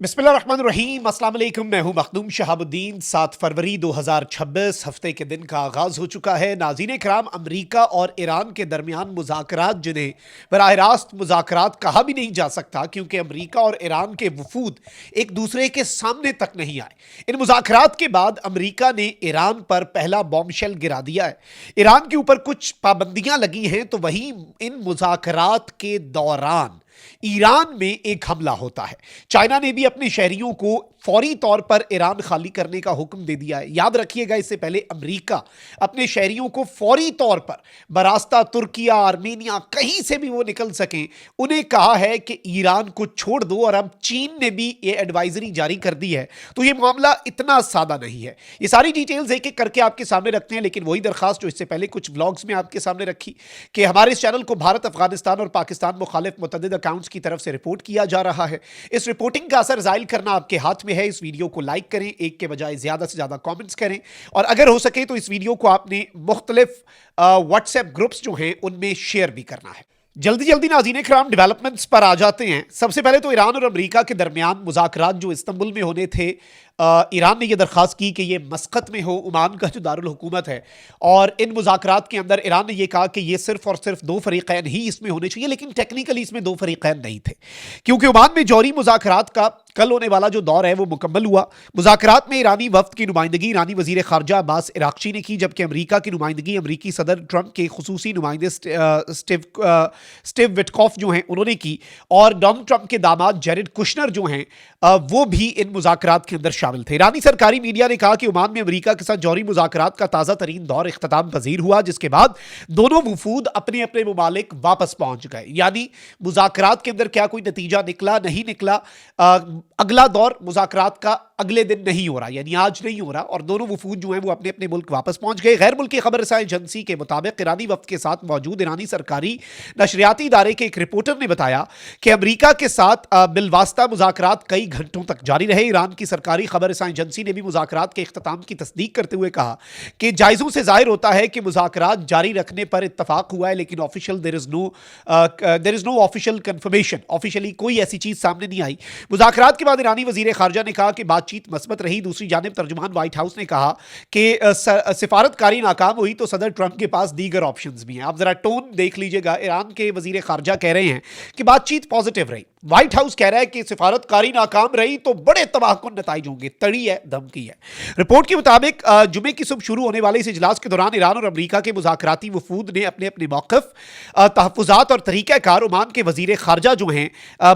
बिस्मिल्लाहिर्रहमानिर्रहीम, अस्सलाम वालेकुम। मैं हूं मखदूम शहाबुद्दीन। 7 फरवरी 2026 हफ्ते के दिन का आगाज़ हो चुका है। नाज़रीन कराम, अमरीका और ईरान के दरमियान मुज़ाकरात, जिन्हें बराह रास्त मुज़ाकरात कहा भी नहीं जा सकता क्योंकि अमरीका और ईरान के वफूद एक दूसरे के सामने तक नहीं आए। इन मुज़ाकरात के बाद अमरीका ने ईरान पर पहला बॉम्बशेल गिरा दिया है। ईरान के ऊपर कुछ पाबंदियां लगी हैं, तो वहीं इन मुज़ाकरात के दौरान ईरान में एक हमला होता है। चाइना ने भी अपने शहरियों को फौरी तौर पर ईरान खाली करने का हुक्म दे दिया है। याद रखिएगा, इससे पहले अमेरिका अपने शहरियों को फौरी तौर पर बरास्ता तुर्किया, आर्मेनिया, कहीं से भी वो निकल सकें, उन्हें कहा है कि ईरान को छोड़ दो। और अब चीन ने भी ये एडवाइजरी जारी कर दी है। तो ये मामला इतना सादा नहीं है। ये सारी डिटेल्स एक एक करके आपके सामने रखते हैं, लेकिन वही दरखास्त जो इससे पहले कुछ व्लॉग्स में आपके सामने रखी कि हमारे इस चैनल को भारत, अफगानिस्तान और पाकिस्तान मुखालिफ मुतअद्दिद अकाउंट्स की तरफ से रिपोर्ट किया जा रहा है। इस रिपोर्टिंग का असर जाहिर करना आपके हाथ में है। इस वीडियो को लाइक करें, एक के बजाय ज्यादा से ज्यादा कमेंट्स करें, और अगर हो सके तो इस वीडियो को आपने मुख्तलिफ व्हाट्सएप ग्रुप्स जो हैं उनमें शेयर भी करना है। जल्दी जल्दी नाज़रीन इकराम, डेवलपमेंट्स पर आ जाते हैं। सबसे पहले तो ईरान और अमेरिका के दरमियान मुज़ाकरात जो इस्तांबुल में होने थे, ईरान ने यह दरख्वास्त की कि ये मस्कत में हो, ओमान का जो दारुल हुकूमत है। और इन मुज़ाकरात के अंदर ईरान ने यह कहा कि ये सिर्फ और सिर्फ दो फरीक़ैन ही इसमें होने चाहिए, लेकिन टेक्निकली इसमें दो फरीक़ैन नहीं थे, क्योंकि ओमान में जौहरी मुज़ाकरात का कल होने वाला जो दौर है वो मुकम्मल हुआ। मुज़ाकरात में ईरानी वफ्द की नुमाइंदगी ईरानी वज़ीर ख़ारजा अब्बास इराक़ची ने की, जबकि अमरीका की नुमाइंदगी अमरीकी सदर ट्रंप के खुसूसी नुमाइंदे स्टीव विटकॉफ जो हैं उन्होंने की। और डोनाल्ड ट्रंप के दामाद जेरेड कुशनर जो हैं वो भी इन मुज़ाकरात के अंदर शामिल थे। ईरानी सरकारी मीडिया ने कहा कि ओमान में अमरीका के साथ जौहरी मुज़ाकरात का ताज़ा तरीन दौर इख्तिताम पजीर हुआ, जिसके बाद दोनों वफूद अपने अपने मुमालिक वापस पहुंच गए। यानी मुज़ाकरात के अंदर क्या कोई नतीजा निकला? नहीं निकला। अगला दौर मुज़ाकरात का अगले दिन नहीं हो रहा, यानी आज नहीं हो रहा, और दोनों वफूद जो हैं वो अपने अपने मुल्क वापस पहुंच गए। गैर मुल्की खबर रसाई एजेंसी के मुताबिक ईरानी वफ्द के साथ मौजूद ईरानी सरकारी नशरियाती इदारे के एक रिपोर्टर ने बताया कि अमरीका के साथ बिलवास्ता मुज़ाकरात कई घंटों तक जारी रहे। ईरान की सरकारी खबर रसाई एजेंसी ने भी मुज़ाकरात के इख्तिताम की तस्दीक करते हुए कहा कि जायज़ों से जाहिर होता है कि मुज़ाकरात जारी रखने पर इत्तफाक हुआ है, लेकिन official there is no official confirmation, officially कोई ऐसी चीज़ सामने नहीं आई। मुज़ाकरात के बाद ईरानी वज़ीर ख़ारजा ने कहा कि बातचीत मस्बत रही। दूसरी जानिब तर्जुमान व्हाइट हाउस ने कहा कि सिफारतकारी नाकाम हुई तो सदर ट्रंप के पास दीगर ऑप्शंस भी हैं। आप जरा टोन देख लीजिएगा। ईरान के वज़ीर ख़ारजा कह रहे हैं कि बातचीत पॉजिटिव रही, व्हाइट हाउस कह रहा है कि सिफारतकारी नाकाम रही तो बड़े तबाहकुन नताइज होंगे। तड़ी है, धमकी है। रिपोर्ट के मुताबिक जुमे की सुबह शुरू होने वाले इस इजलास के दौरान ईरान और अमरीका के मुज़ाकराती वफूद ने अपने अपने मौक़िफ़, तहफ़्फ़ुज़ात और तरीक़ाकार ओमान के वज़ीर ख़ारजा जो हैं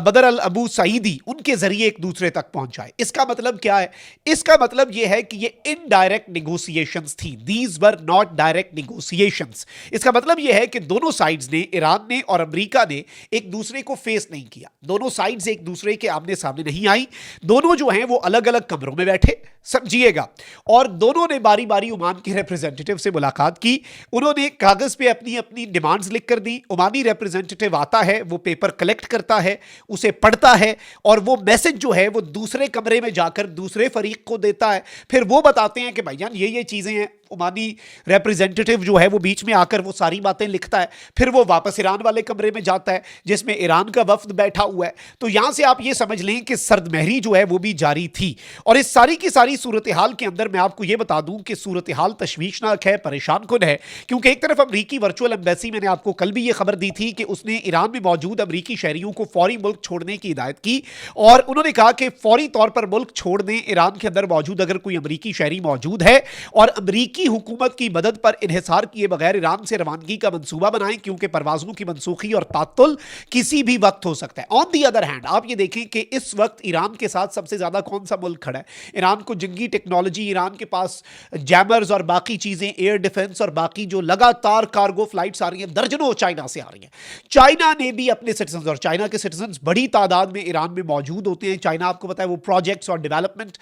बदर अल अबू सईदी, उनके ज़रिए एक दूसरे तक पहुँचाए। इसका मतलब क्या है? इसका मतलब यह है कि ये इनडायरेक्ट निगोसिएशंस थी। These were not direct negotiations. इसका मतलब यह है कि दोनों साइड्स ने, ईरान ने और अमरीका ने, एक दूसरे को फेस नहीं किया। दोनों साइड्स एक दूसरे के आमने सामने नहीं आई। दोनों जो हैं वो अलग अलग कमरों में बैठे, समझिएगा, और दोनों ने बारी बारी ओमान के रिप्रेजेंटेटिव से मुलाकात की। उन्होंने कागज पे अपनी अपनी डिमांड्स लिख कर दी। ओमानी रिप्रेजेंटेटिव आता है, वो पेपर कलेक्ट करता है, उसे पढ़ता है, और वो मैसेज जो है वो दूसरे कमरे में जाकर दूसरे फरीक को देता है। फिर वो बताते हैं कि भाईजान ये चीजें हैं। ओमानी रिप्रेजेंटेटिव जो है वो बीच में आकर वो सारी बातें लिखता है। फिर वो वापस ईरान वाले कमरे में जाता है जिसमें ईरान का वफ्द बैठा हुआ है। तो यहां से आप ये समझ लें कि सर्दमहरी जो है वो भी जारी थी। और इस सारी की सारी सूरत हाल के अंदर मैं आपको ये बता दूं कि सूरत हाल तशवीशनाक है, परेशान कुन है, क्योंकि एक तरफ अमरीकी वर्चुअल एम्बेसी, मैंने आपको कल भी ये खबर दी थी कि उसने ईरान में मौजूद अमरीकी शहरियों को फौरी मुल्क छोड़ने की हिदायत की, और उन्होंने कहा कि फौरी तौर पर मुल्क छोड़ दें ईरान के अंदर मौजूद अगर कोई अमरीकी शहरी मौजूद है, और अमरीकी हुकूमत की मदद पर इन्हिसार किए बगैर ईरान से रवानगी का मंसूबा बनाएं, क्योंकि परवाजों की मनसूखी और तातुल किसी भी वक्त हो सकता है। ऑन दी अदर हैंड आप ये देखें कि इस वक्त ईरान के साथ सबसे ज्यादा कौन सा मुल्क खड़ा है? ईरान को जंगी टेक्नोलॉजी, ईरान के पास जैमर्स और बाकी चीजें, एयर डिफेंस और बाकी जो लगातार कार्गो फ्लाइट्स आ रही हैं, दर्जनों चाइना से आ रही हैं। चाइना ने भी अपने सिटीजन, और चाइना के सिटीजन बड़ी तादाद में ईरान में मौजूद होते हैं। चाइना आपको पता है वो प्रोजेक्ट्स और डेवलपमेंट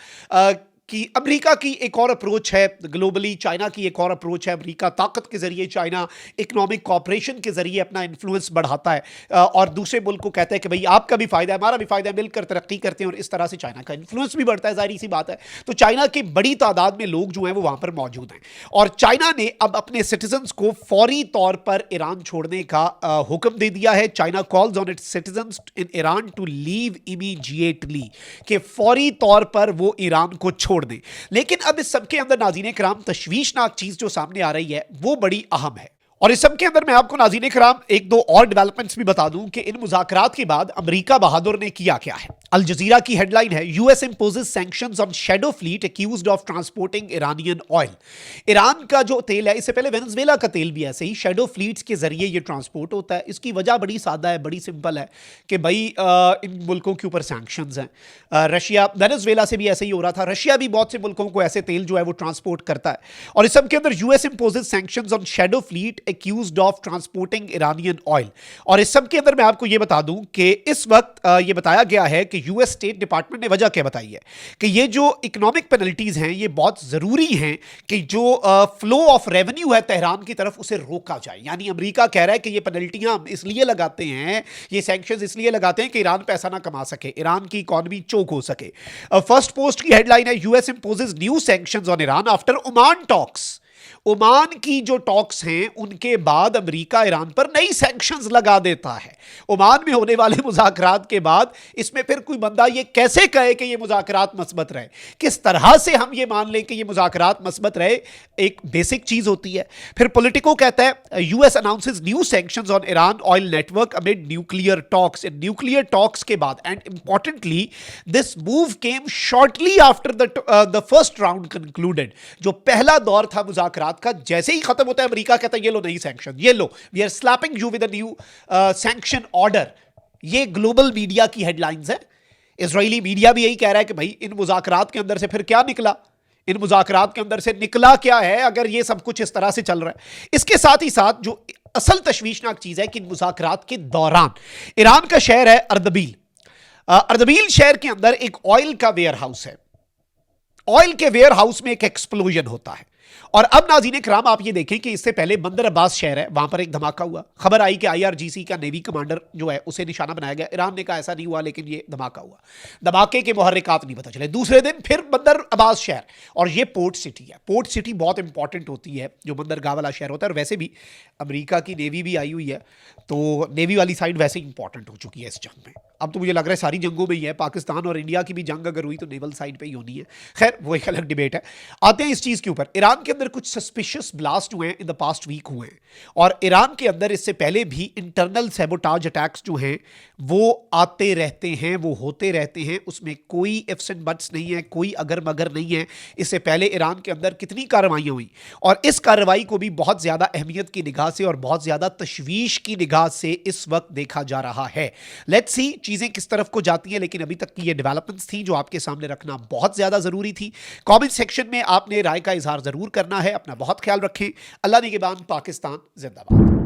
कि अमेरिका की एक और अप्रोच है ग्लोबली, चाइना की एक और अप्रोच है। अमेरिका ताकत के जरिए, चाइना इकोनॉमिक कॉपरेशन के जरिए अपना इन्फ्लुएंस बढ़ाता है और दूसरे मुल्क को कहता है कि भाई आपका भी फायदा है, हमारा भी फायदा है, मिलकर तरक्की करते हैं, और इस तरह से चाइना का इन्फ्लुएंस भी बढ़ता है, जाहिर सी बात है। तो चाइना की बड़ी तादाद में लोग जो हैं वो वहां पर मौजूद हैं, और चाइना ने अब अपने सिटीजन्स को फौरी तौर पर ईरान छोड़ने का हुक्म दे दिया है। China calls on its citizens in Iran to leave immediately, कि फौरी तौर पर वो ईरान को छोड़ दें। लेकिन अब इस सबके अंदर नाज़रीन कराम तशवीशनाक चीज जो सामने आ रही है वो बड़ी अहम है, और इस सब के अंदर मैं आपको नाज़रीन कराम एक दो और डेवलपमेंट्स भी बता दूं कि इन मुज़ाकरात के बाद अमेरिका बहादुर ने किया क्या है। अल जज़ीरा की हेडलाइन है, US imposes sanctions on shadow fleet accused of transporting Iranian oil. Iran का जो तेल है, इससे पहले वेनेजुएला का तेल भी ऐसे ही शैडो फ्लीट्स के जरिए ये ट्रांसपोर्ट होता है। इसकी वजह बड़ी सादा है, बड़ी सिंपल है कि भाई इन मुल्कों के ऊपर सैंक्शंस हैं। रशिया, वेनेजुएला से भी ऐसे ही हो रहा था, रशिया भी बहुत से मुल्कों को ऐसे तेल जो है वो ट्रांसपोर्ट करता है। और इस सब के अंदर US imposes sanctions on shadow fleet accused of transporting Iranian oil. और इस सब के अंदर मैं आपको यह बता दूं कि इस वक्त यह बताया गया है कि यूएस स्टेट डिपार्टमेंट ने वजह क्या बताई है कि ये जो इकोनॉमिक पेनल्टीज हैं ये बहुत जरूरी हैं कि जो फ्लो ऑफ रेवेन्यू है तेहरान की तरफ उसे रोका जाए। यानी अमेरिका कह रहा है कि ये पेनल्टियां हम इसलिए लगाते हैं, ये सैंक्शंस इसलिए लगाते हैं कि ईरान पैसा ना कमा सके, ईरान की इकोनॉमी चोक हो सके। फर्स्ट पोस्ट की हेडलाइन है, US imposes new sanctions on Iran after Oman talks. Oman की जो टॉक्स हैं उनके बाद अमेरिका ईरान पर नई सैंक्शंस लगा देता है। ओमान में होने वाले मुज़ाकरात के बाद इसमें फिर कोई बंदा ये कैसे कहे कि ये मुज़ाकरात मस्बत रहे, किस तरह से हम ये मान लें कि ये मुज़ाकरात मस्बत रहे, एक बेसिक चीज होती है। फिर पॉलिटिको कहता है, US announces new sanctions on Iran oil network amid nuclear talks. In nuclear talks के बाद, and importantly this move came shortly after the first round concluded. जो पहला दौर था मुज़ाकरात का, जैसे ही खत्म होता है अमेरिका कहता है ये लो नई सैंक्शन, ये लो, we are slapping you with a new sanction order. ये ग्लोबल मीडिया की हेडलाइंस है। इजरायली मीडिया भी यही कह रहा है कि भाई इन मुज़ाकरात के अंदर से फिर क्या निकला, इन मुज़ाकरात के अंदर से निकला क्या है अगर ये सब कुछ इस तरह से चल रहा है। इसके साथ ही साथ जो असल तशवीशनाक चीज है कि इन मुज़ाकरात के दौरान ईरान का शहर है अर्दबील। अर्दबील शहर के अंदर एक ऑयल का वेयर हाउस है। ऑयल के वेयर हाउस में एक एक्सप्लोजन होता है, और अब नाज़रीन कराम आप ये देखें कि इससे पहले बंदर अब्बास शहर है, वहां पर एक धमाका हुआ। खबर आई कि आईआरजीसी का नेवी कमांडर जो है उसे निशाना बनाया गया। ईरान ने कहा ऐसा नहीं हुआ, लेकिन ये धमाका हुआ। धमाके के मुहर्रिकात नहीं पता चले। दूसरे दिन फिर बंदर अब्बास शहर, और ये पोर्ट सिटी है। पोर्ट सिटी बहुत इंपॉर्टेंट होती है, जो बंदरगाह वाला शहर होता है। और वैसे भी अमेरिका की नेवी भी आई हुई है, तो नेवी वाली साइड वैसे इंपॉर्टेंट हो चुकी है इस जंग में। अब तो मुझे लग रहा है सारी जंगों में ही है, पाकिस्तान और इंडिया की भी जंग अगर हुई तो नेवल साइड पे ही होनी है। खैर वो एक अलग डिबेट है। आते हैं इस चीज़ के ऊपर। ईरान के अंदर कुछ सस्पिशियस ब्लास्ट हुए हैं इन द पास्ट वीक हुए हैं, और ईरान के अंदर इससे पहले भी इंटरनल सैबोटाज अटैक्स जो हैं वो आते रहते हैं, वो होते रहते हैं। उसमें कोई इफ्स एंड बट्स नहीं है, कोई अगर मगर नहीं है। इससे पहले ईरान के अंदर कितनी कार्रवाइयाँ हुई, और इस कार्रवाई को भी बहुत ज़्यादा अहमियत की निगाह से और बहुत ज़्यादा तशवीश की निगाह से इस वक्त देखा जा रहा है। लेट्स सी चीज़ें किस तरफ को जाती हैं, लेकिन अभी तक की ये डेवलपमेंट्स थी जो आपके सामने रखना बहुत ज़्यादा ज़रूरी थी। कमेंट सेक्शन में आपने राय का इजहार ज़रूर करना है। अपना बहुत ख्याल रखें। अल्लाह निगहबान। पाकिस्तान जिंदाबाद।